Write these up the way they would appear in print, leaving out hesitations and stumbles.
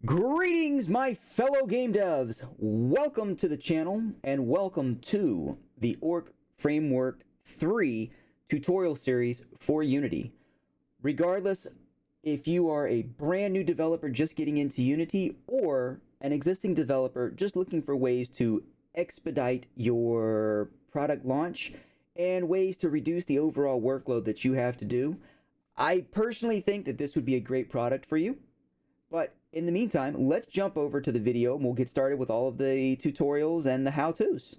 Greetings, my fellow game devs! Welcome to the channel and welcome to the ORK Framework 3 tutorial series for Unity. Regardless if you are a brand new developer just getting into Unity or an existing developer just looking for ways to expedite your product launch and ways to reduce the overall workload that you have to do, I personally think that this would be a great product for you. But in the meantime, let's jump over to the video and we'll get started with all of the tutorials and the how-tos.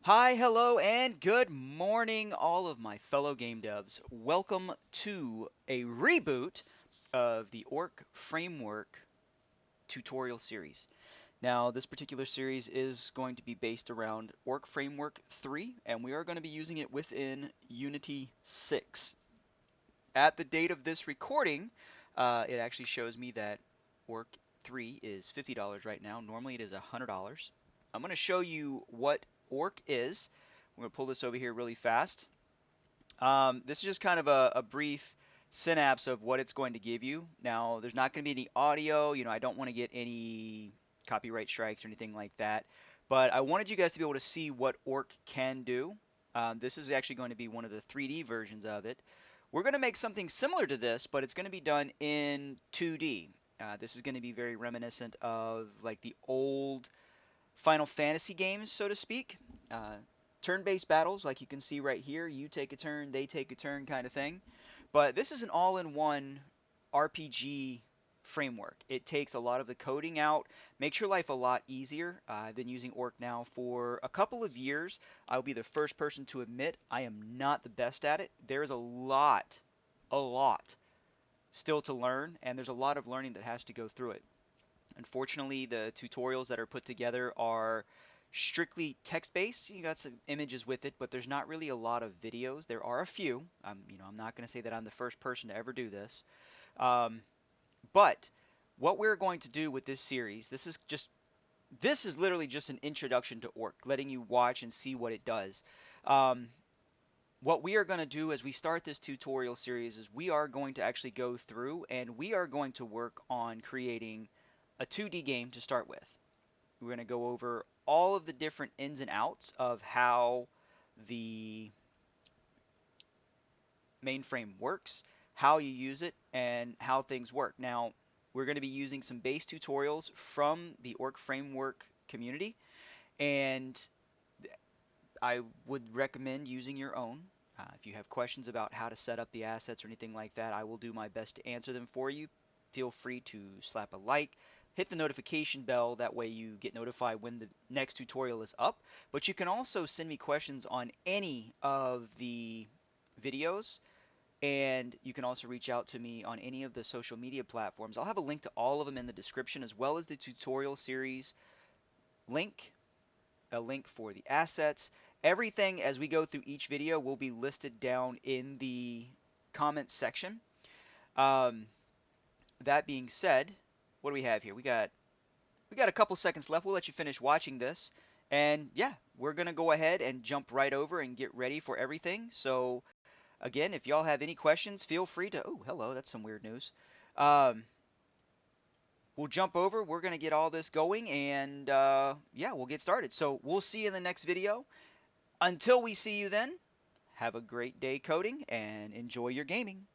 Hi, hello, and good morning, all of my fellow game devs. Welcome to a reboot of the ORK Framework tutorial series. Now, this particular series is going to be based around ORK Framework 3, and we are going to be using it within Unity 6. At the date of this recording, it actually shows me that ORK 3 is $50 right now. Normally it is $100. I'm going to show you what ORK is. I'm going to pull this over here really fast. This is just kind of a brief synapse of what it's going to give you. Now, there's not going to be any audio. I don't want to get any copyright strikes or anything like that. But I wanted you guys to be able to see what ORK can do. This is actually going to be one of the 3D versions of it. We're going to make something similar to this, but it's going to be done in 2D. This is going to be very reminiscent of like the old Final Fantasy games, so to speak. Turn-based battles, like you can see right here. You take a turn, they take a turn kind of thing. But this is an all-in-one RPG framework. It takes a lot of the coding out, makes your life a lot easier. I've been using ORK now for a couple of years. I'll be the first person to admit I am not the best at it. There's a lot still to learn, and there's a lot of learning that has to go through it. Unfortunately, the tutorials that are put together are strictly text-based. You got some images with it, but there's not really a lot of videos. There are a few. I'm not going to say that I'm the first person to ever do this. Um, but what we're going to do with this series, this is literally just an introduction to ORK, letting you watch and see what it does. Um, what we are going to do as we start this tutorial series is we are going to actually go through and we are going to work on creating a 2D game to start with. We're going to go over all of the different ins and outs of how the mainframe works, how you use it, and how things work. Now, we're going to be using some base tutorials from the ORK Framework community, and I would recommend using your own. If you have questions about how to set up the assets or anything like that, I will do my best to answer them for you. Feel free to slap a like, hit the notification bell, that way you get notified when the next tutorial is up. But you can also send me questions on any of the videos, and you can also reach out to me on any of the social media platforms. I'll have a link to all of them in the description, as well as the tutorial series link, a link for the assets. Everything as we go through each video will be listed down in the comments section. Um, that being said, what do we have here? We got a couple seconds left. We'll let you finish watching this. And yeah, we're going to go ahead and jump right over and get ready for everything. So again, if y'all have any questions, feel free to... Oh, hello, that's some weird news. Um, we'll jump over. We're going to get all this going, and yeah, we'll get started. So we'll see you in the next video. Until we see you then, have a great day coding and enjoy your gaming.